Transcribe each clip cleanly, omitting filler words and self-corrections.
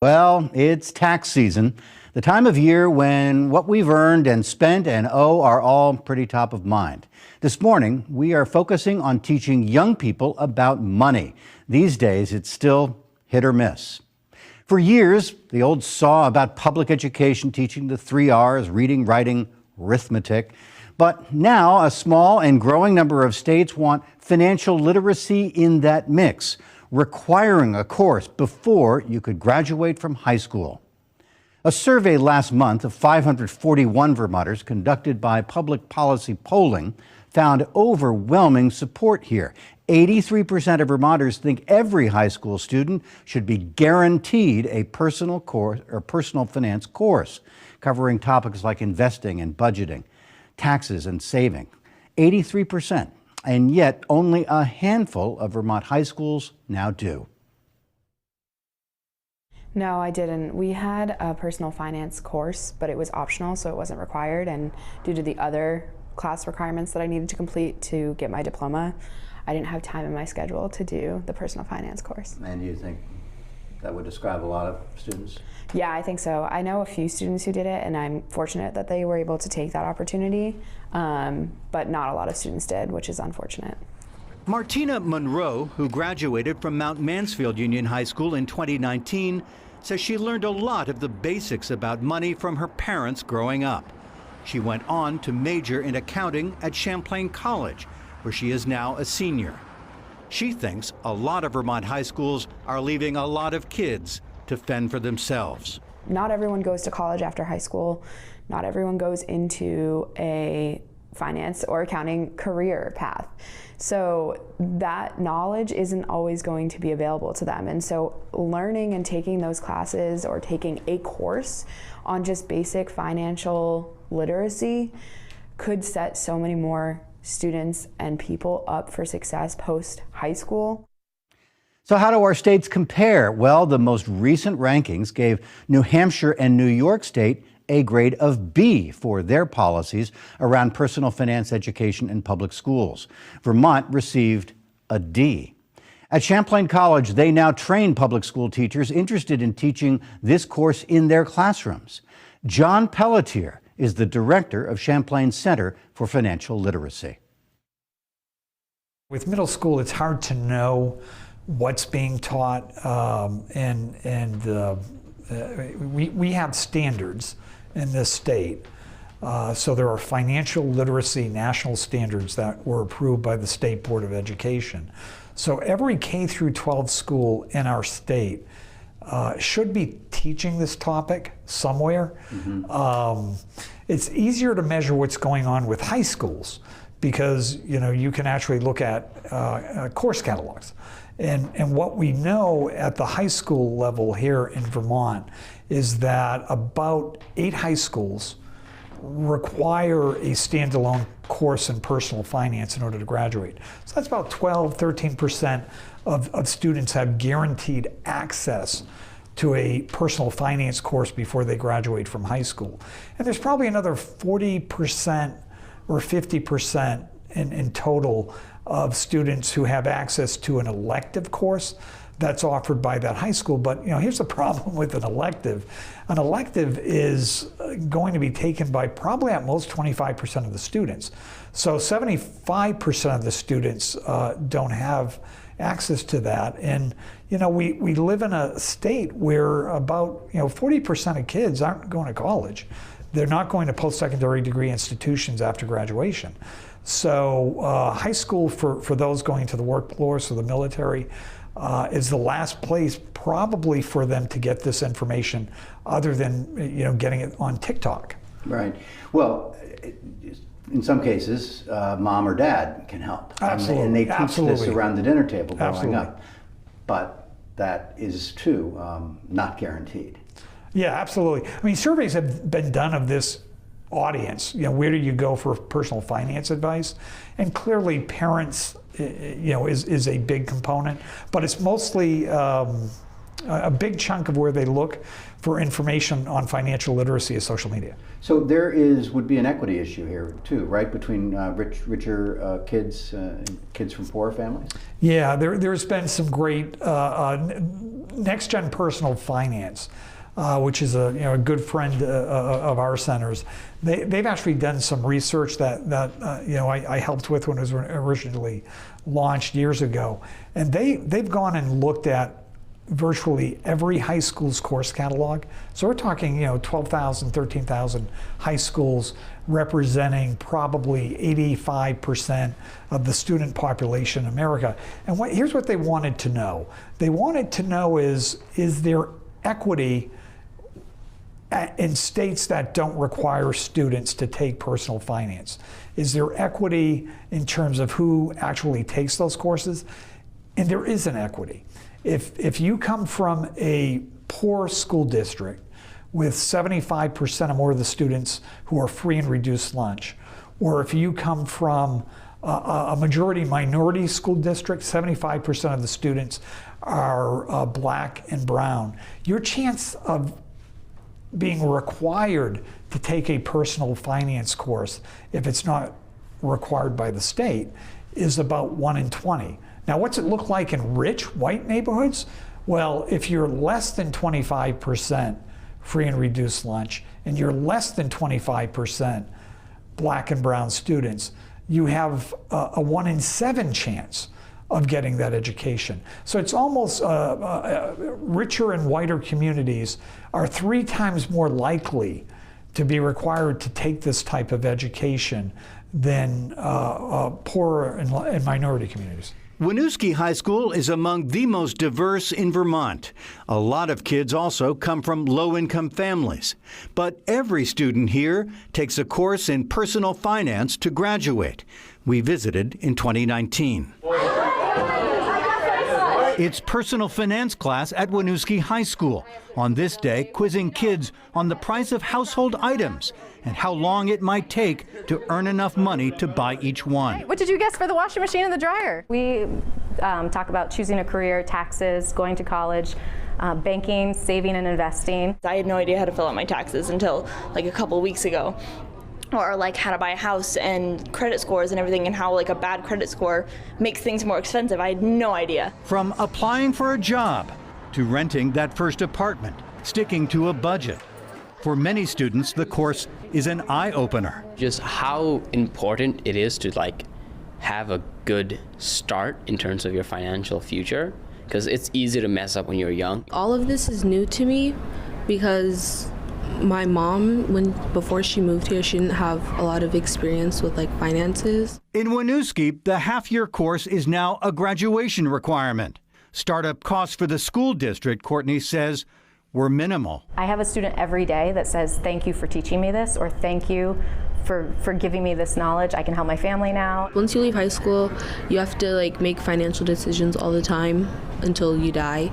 Well, it's tax season, the time of year when what we've earned and spent and owe are all pretty top of mind. This morning, we are focusing on teaching young people about money. These days, it's still hit or miss. For years, the old saw about public education teaching the 3 R's, reading, writing, arithmetic. But now a small and growing number of states want financial literacy in that mix, requiring a course before you could graduate from high school. A survey last month of 541 Vermonters conducted by Public Policy Polling found overwhelming support here. 83% of Vermonters think every high school student should be guaranteed a personal course or personal finance course covering topics like investing and budgeting, taxes and saving. 83%. And yet only a handful of Vermont high schools now do. No, I didn't. We had a personal finance course, but it was optional, so it wasn't required. And due to the other class requirements that I needed to complete to get my diploma, I didn't have time in my schedule to do the personal finance course. And you think that would describe a lot of students? Yeah, I think so. I know a few students who did it, and I'm fortunate that they were able to take that opportunity, but not a lot of students did, which is unfortunate. Martina Monroe, who graduated from Mount Mansfield Union High School in 2019, says she learned a lot of the basics about money from her parents growing up. She went on to major in accounting at Champlain College, where she is now a senior. She thinks a lot of Vermont high schools are leaving a lot of kids to fend for themselves. Not everyone goes to college after high school. Not everyone goes into a finance or accounting career path. So that knowledge isn't always going to be available to them. And so learning and taking those classes or taking a course on just basic financial literacy could set so many more students and people up for success post high school. So how do our states compare? Well, the most recent rankings gave New Hampshire and New York State a grade of B for their policies around personal finance education in public schools. Vermont received a D. At Champlain College, they now train public school teachers interested in teaching this course in their classrooms. John Pelletier is the director of Champlain Center for Financial Literacy. With middle school, it's hard to know what's being taught, we have standards in this state. So there are financial literacy national standards that were approved by the State Board of Education. So every K through 12 school in our state should be teaching this topic somewhere. Mm-hmm. It's easier to measure what's going on with high schools because you can actually look at course catalogs. And what we know at the high school level here in Vermont is that about 8 high schools require a standalone course in personal finance in order to graduate. So that's about 13% of students have guaranteed access to a personal finance course before they graduate from high school. And there's probably another 40% or 50% in total of students who have access to an elective course that's offered by that high school. But here's the problem with an elective. An elective is going to be taken by probably at most 25% of the students. So 75% of the students don't have access to that. And we live in a state where about 40% of kids aren't going to college. They're not going to post-secondary degree institutions after graduation. So high school for those going to the workforce or the military is the last place probably for them to get this information other than getting it on TikTok. Right. Well, in some cases, mom or dad can help. Absolutely. And they teach this around the dinner table growing Absolutely. up. But that is too not guaranteed. Yeah, absolutely. I mean, surveys have been done of this audience. Where do you go for personal finance advice? And clearly parents, is a big component, but it's mostly a big chunk of where they look for information on financial literacy is social media. So would be an equity issue here too, right? Between richer kids and kids from poorer families? Yeah, there's been some great Next Gen Personal Finance, which is a good friend of our centers. They've actually done some research that I helped with when it was originally launched years ago, and they've gone and looked at virtually every high school's course catalog. So we're talking 12,000, 13,000 high schools, representing probably 85% of the student population in America. And here's what they wanted to know. They wanted to know is there equity in states that don't require students to take personal finance? Is there equity in terms of who actually takes those courses? And there is an equity. If you come from a poor school district with 75% or more of the students who are free and reduced lunch, or if you come from a majority minority school district, 75% of the students are black and brown, your chance of being required to take a personal finance course, if it's not required by the state, is about 1 in 20. Now, what's it look like in rich white neighborhoods? Well, if you're less than 25% free and reduced lunch, and you're less than 25% black and brown students, you have a 1 in 7 chance of getting that education. So it's almost richer and whiter communities are 3 times more likely to be required to take this type of education than poorer and minority communities. Winooski High School is among the most diverse in Vermont. A lot of kids also come from low-income families. But every student here takes a course in personal finance to graduate. We visited in 2019. It's personal finance class at Winooski High School. On this day, quizzing kids on the price of household items and how long it might take to earn enough money to buy each one. What did you guess for the washing machine and the dryer? We talk about choosing a career, taxes, going to college, banking, saving and investing. I had no idea how to fill out my taxes until like a couple weeks ago. Or like how to buy a house and credit scores and everything, and how like a bad credit score makes things more expensive. I had no idea. From applying for a job to renting that first apartment, sticking to a budget. For many students, the course is an eye-opener. Just how important it is to like have a good start in terms of your financial future, because it's easy to mess up when you're young. All of this is new to me because my mom, before she moved here, she didn't have a lot of experience with like finances. In Winooski, the half-year course is now a graduation requirement. Startup costs for the school district, Courtney says, were minimal. I have a student every day that says, thank you for teaching me this, or thank you for giving me this knowledge. I can help my family now. Once you leave high school, you have to like make financial decisions all the time until you die.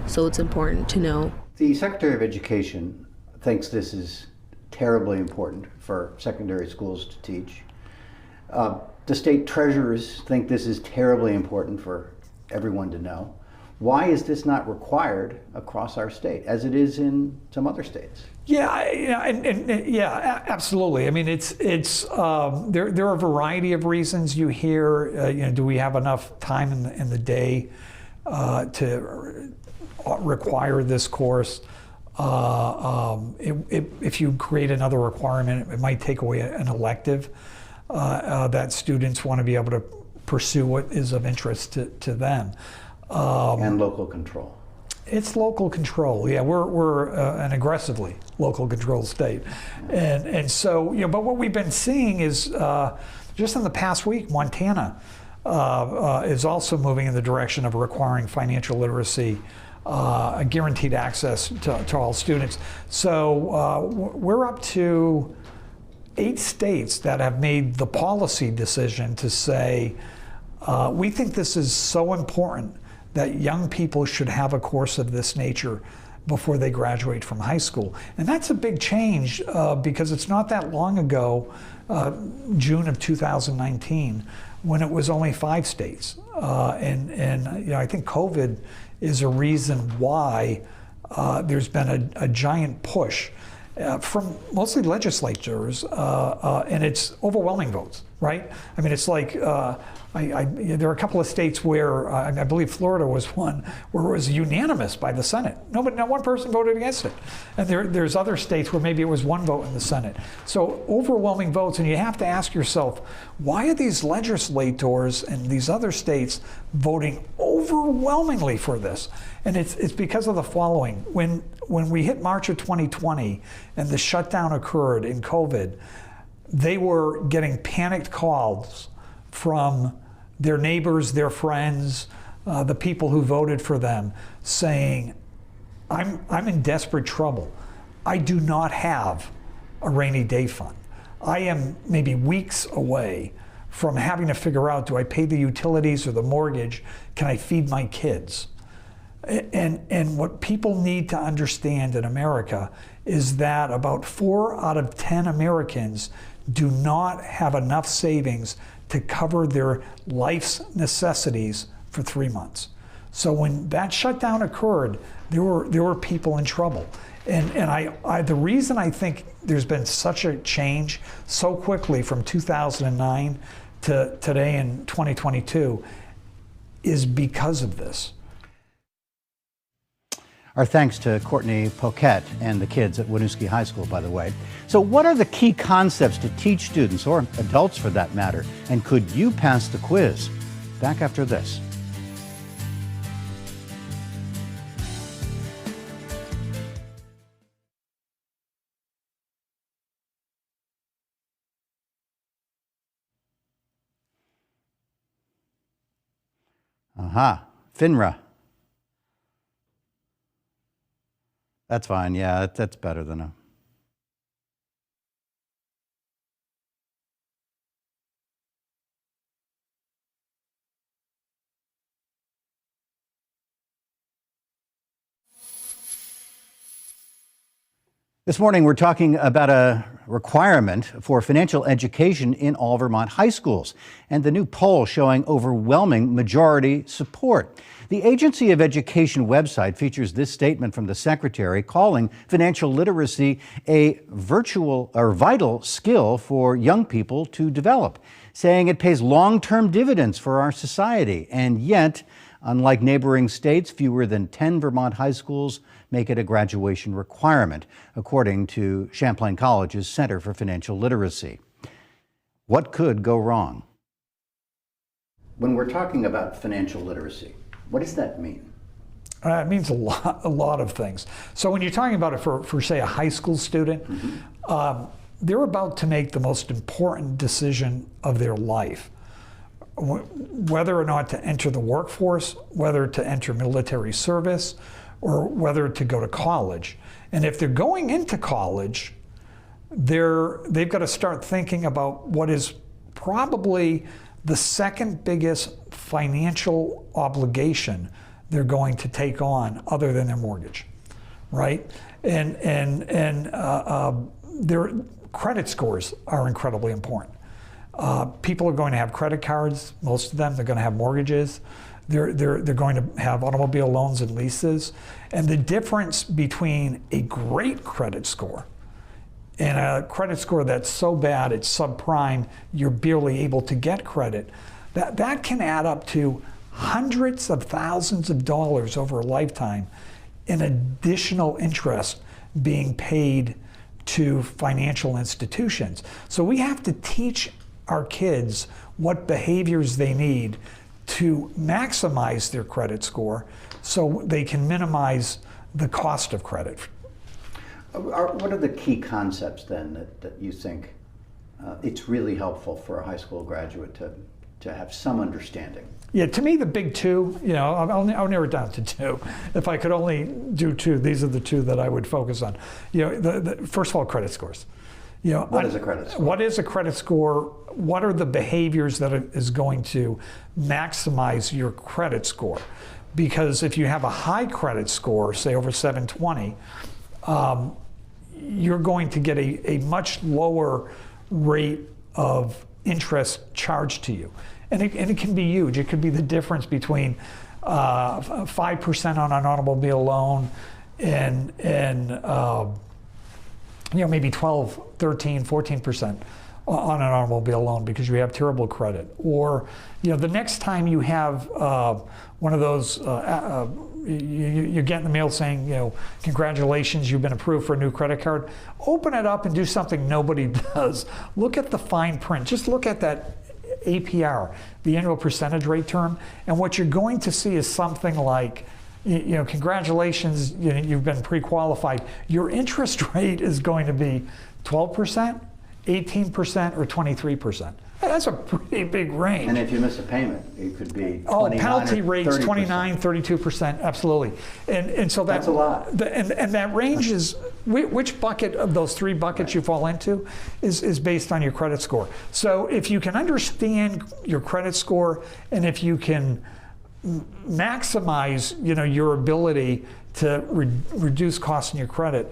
So it's important to know. The Secretary of Education thinks this is terribly important for secondary schools to teach. The state treasurers think this is terribly important for everyone to know. Why is this not required across our state, as it is in some other states? Yeah, absolutely. I mean, there are a variety of reasons. You hear, do we have enough time in the day to require this course? If you create another requirement, it might take away an elective that students want to be able to pursue what is of interest to them. And local control. It's local control. Yeah, we're an aggressively local control state, and so But what we've been seeing is just in the past week, Montana is also moving in the direction of requiring financial literacy. A guaranteed access to all students. So we're up to 8 states that have made the policy decision to say, we think this is so important that young people should have a course of this nature before they graduate from high school. And that's a big change because it's not that long ago, June of 2019, when it was only 5 states. And I think COVID is a reason why there's been a giant push from mostly legislatures, and it's overwhelming votes, right? I mean, it's like, there are a couple of states where, I believe Florida was one, where it was unanimous by the Senate. Not one person voted against it. And there's other states where maybe it was one vote in the Senate. So overwhelming votes, and you have to ask yourself, why are these legislators in these other states voting overwhelmingly for this? And it's because of the following. When we hit March of 2020 and the shutdown occurred in COVID, they were getting panicked calls from their neighbors, their friends, the people who voted for them, saying, I'm in desperate trouble. I do not have a rainy day fund. I am maybe weeks away from having to figure out, do I pay the utilities or the mortgage? Can I feed my kids? And what people need to understand in America is that about 4 out of 10 Americans do not have enough savings to cover their life's necessities for 3 months. So when that shutdown occurred, there were people in trouble. And the reason I think there's been such a change so quickly from 2009 to today in 2022 is because of this. Our thanks to Courtney Poquet and the kids at Winooski High School, by the way. So what are the key concepts to teach students, or adults for that matter? And could you pass the quiz? Back after this. Aha, FINRA. That's fine. Yeah, that's better than a. This morning, we're talking about a requirement for financial education in all Vermont high schools, and the new poll showing overwhelming majority support. The Agency of Education website features this statement from the secretary calling financial literacy a vital skill for young people to develop, saying it pays long-term dividends for our society. And yet, unlike neighboring states, fewer than 10 Vermont high schools make it a graduation requirement, according to Champlain College's Center for Financial Literacy. What could go wrong? When we're talking about financial literacy, what does that mean? It means a lot of things. So when you're talking about it for say, a high school student, they're about to make the most important decision of their life. Whether or not to enter the workforce, whether to enter military service, or whether to go to college. And if they're going into college, they've got to start thinking about what is probably the second biggest financial obligation they're going to take on other than their mortgage, right? And their credit scores are incredibly important. People are going to have credit cards, most of them. They're going to have mortgages. They're going to have automobile loans and leases. And the difference between a great credit score and a credit score that's so bad it's subprime, you're barely able to get credit, that can add up to hundreds of thousands of dollars over a lifetime in additional interest being paid to financial institutions. So we have to teach our kids what behaviors they need to maximize their credit score so they can minimize the cost of credit. What are the key concepts then that you think it's really helpful for a high school graduate to have some understanding? Yeah, to me, the big two, I'll narrow it down to two. If I could only do two, these are the two that I would focus on. First of all, credit scores. What is a credit score? What is a credit score? What are the behaviors that is going to maximize your credit score? Because if you have a high credit score, say over 720, you're going to get a much lower rate of interest charged to you. And it can be huge. It could be the difference between 5% on an automobile loan, and maybe 12, 13, 14% on an automobile loan because you have terrible credit. Or the next time you have one of those, you get in the mail saying, congratulations, you've been approved for a new credit card. Open it up and do something nobody does. Look at the fine print. Just look at that APR, the annual percentage rate term, and what you're going to see is something like, congratulations, you've been pre-qualified. Your interest rate is going to be 12%, 18%, or 23%. That's a pretty big range. And if you miss a payment, it could be 29 penalty or rates 30%. 29, 32%, absolutely. And so that's a lot. And that range is, which bucket of those three buckets you fall into is based on your credit score. So if you can understand your credit score, and if you can maximize your ability to reduce costs in your credit,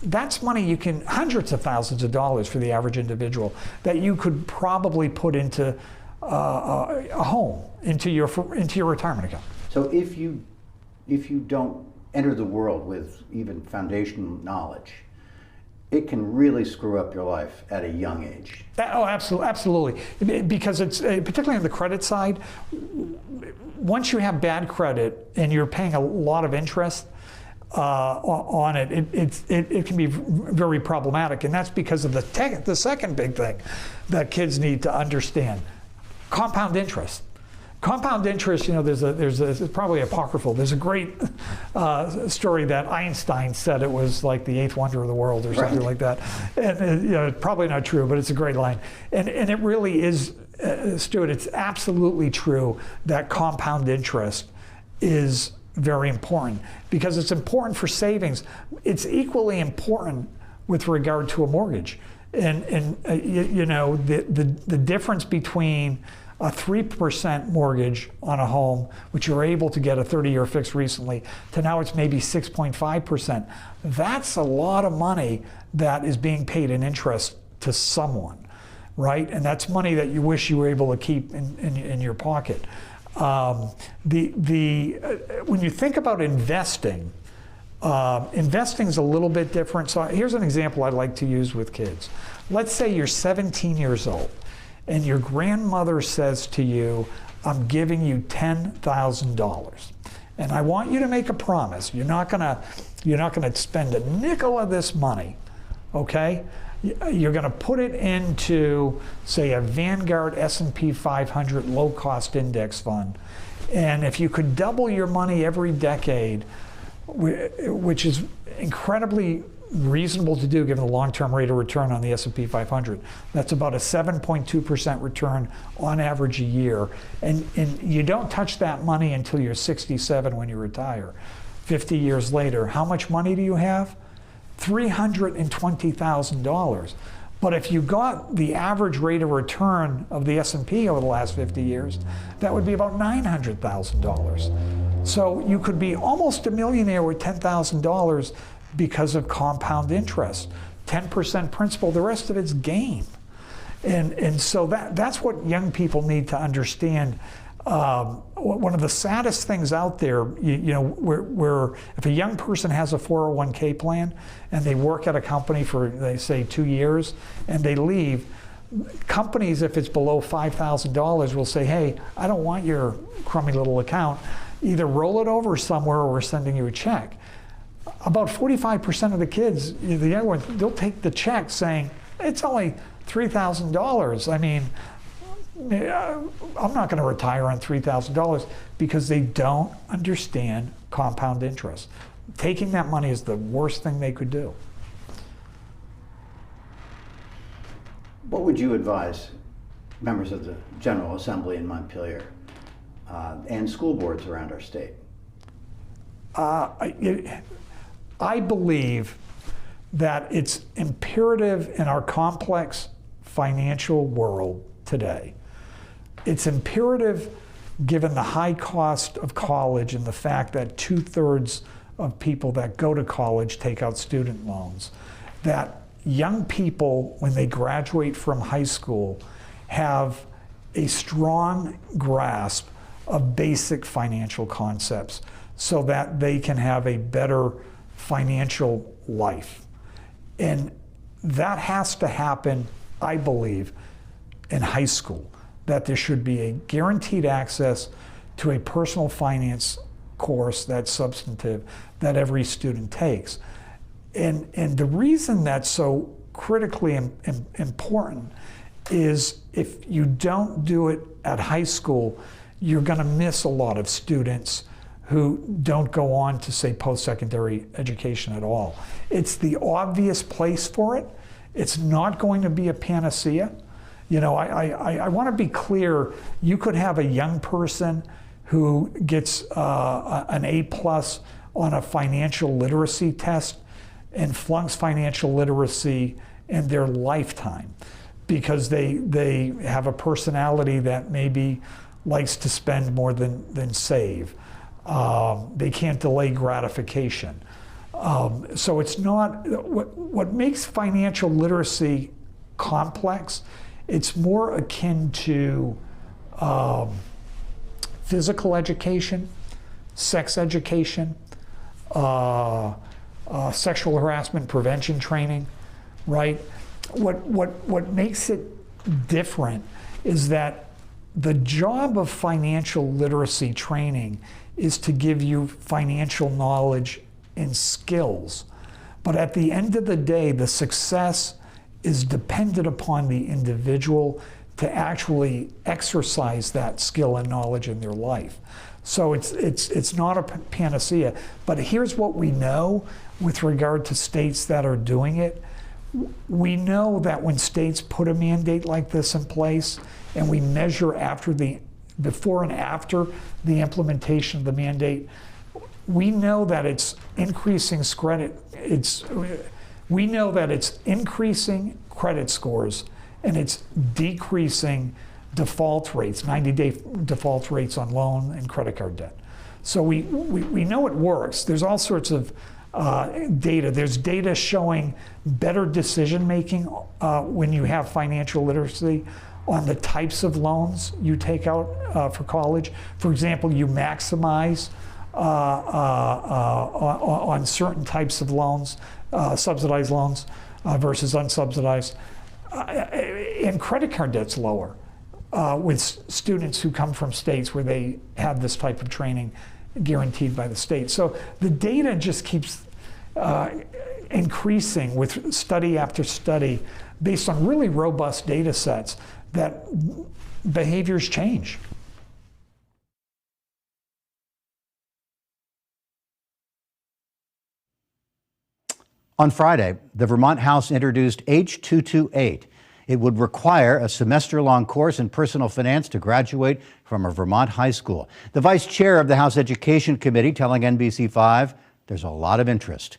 that's money you can, hundreds of thousands of dollars for the average individual, that you could probably put into a home, into your retirement account. So if you don't enter the world with even foundational knowledge, it can really screw up your life at a young age. Oh, absolutely. Because it's, particularly on the credit side, once you have bad credit and you're paying a lot of interest on it, it can be very problematic. And that's because of the second big thing that kids need to understand: compound interest. Compound interest, there's probably apocryphal. There's a great story that Einstein said it was like the eighth wonder of the world or something like that. And probably not true, but it's a great line. And it really is, Stuart, it's absolutely true that compound interest is very important, because it's important for savings. It's equally important with regard to a mortgage. And the difference between a 3% mortgage on a home, which you were able to get a 30-year fix recently, to now it's maybe 6.5%. That's a lot of money that is being paid in interest to someone, right? And that's money that you wish you were able to keep in your pocket. When you think about investing, investing's a little bit different. So here's an example I'd like to use with kids. Let's say you're 17 years old, and your grandmother says to you, I'm giving you $10,000. And I want you to make a promise. You're not gonna spend a nickel of this money, okay? You're gonna put it into, say, a Vanguard S&P 500 low-cost index fund. And if you could double your money every decade, which is incredibly reasonable to do given the long-term rate of return on the S&P 500. That's about a 7.2% return on average a year. And you don't touch that money until you're 67 when you retire. 50 years later, how much money do you have? $320,000. But if you got the average rate of return of the S&P over the last 50 years, that would be about $900,000. So you could be almost a millionaire with $10,000 because of compound interest. 10% principal, the rest of it's gain. And so that's what young people need to understand. One of the saddest things out there, where if a young person has a 401k plan and they work at a company for, they say, 2 years and they leave, companies, if it's below $5,000, will say, hey, I don't want your crummy little account. Either roll it over somewhere or we're sending you a check. About 45% of the kids, the young ones, they'll take the check saying, it's only $3,000. I mean, I'm not going to retire on $3,000, because they don't understand compound interest. Taking that money is the worst thing they could do. What would you advise members of the General Assembly in Montpelier and school boards around our state? I believe that it's imperative in our complex financial world today. It's imperative, given the high cost of college and the fact that 2/3 of people that go to college take out student loans, that young people, when they graduate from high school, have a strong grasp of basic financial concepts so that they can have a better financial life. And that has to happen, I believe, in high school, that there should be a guaranteed access to a personal finance course that's substantive that every student takes. And the reason that's so critically important is if you don't do it at high school, you're going to miss a lot of students who don't go on to, say, post-secondary education at all. It's the obvious place for it. It's not going to be a panacea. You know, I want to be clear, you could have a young person who gets an A+ on a financial literacy test and flunks financial literacy in their lifetime because they have a personality that maybe likes to spend more than save. They can't delay gratification. So it's not, what makes financial literacy complex, it's more akin to physical education, sex education, sexual harassment prevention training, right? What makes it different is that the job of financial literacy training is to give you financial knowledge and skills. But at the end of the day, the success is dependent upon the individual to actually exercise that skill and knowledge in their life. So it's not a panacea. But here's what we know with regard to states that are doing it. We know that when states put a mandate like this in place, and we measure before and after the implementation of the mandate, we know that it's increasing we know that it's increasing credit scores and it's decreasing default rates, 90-day default rates on loan and credit card debt. So we know it works. There's all sorts of data. There's data showing better decision making when you have financial literacy on the types of loans you take out for college. For example, you maximize on certain types of loans, subsidized loans versus unsubsidized. And credit card debt's lower with students who come from states where they have this type of training guaranteed by the state. So the data just keeps increasing with study after study based on really robust data sets that behaviors change. On Friday, the Vermont House introduced H228. It would require a semester-long course in personal finance to graduate from a Vermont high school. The vice chair of the House Education Committee telling NBC5 there's a lot of interest.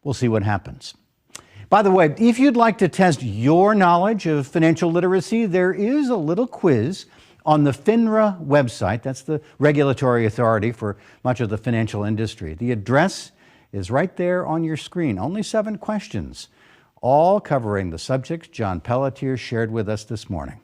We'll see what happens. By the way, if you'd like to test your knowledge of financial literacy, there is a little quiz on the FINRA website. That's the regulatory authority for much of the financial industry. The address is right there on your screen. Only 7 questions, all covering the subjects John Pelletier shared with us this morning.